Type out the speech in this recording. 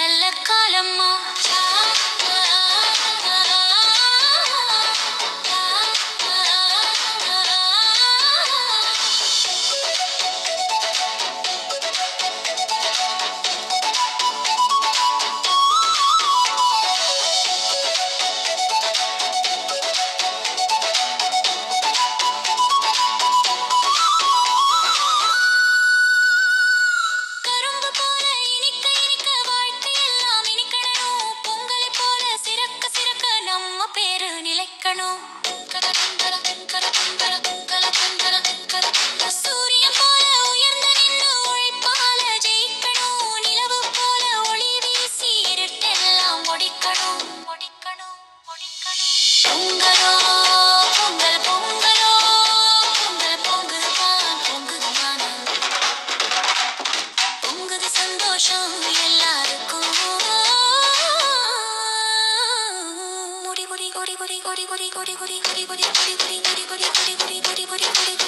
நல்ல காலம்மா. கரும்பு போல இனிக்க இனிக்க வாழ்க்கையெல்லாம் இனிக்கணும். பொங்கலை போல சிறக்க சிறக்க நம்ம பேரு நிலைக்கணும். சூரியன் போல உயர்ந்து நின்று உழைப்பால ஜெயிக்கணும். நிலவு போல ஒளி வீசி இருட்டெல்லாம் ஒடிக்கணும். ஒடிக்கணும், ஒடிக்கணும். பொங்கலோ பொங்கல் பொங்கலோ பொங்கல் பொங்குதுதான் பொங்குதுதான் பொங்குது சந்தோஷம் எல்லாருக்கும். முடி முடி கொடி கொடி கொடி கொடி கொடி கொடி கொடி கொடி கொடி கொடி கொடி கொடி கொடி கொடி கொடி கொடி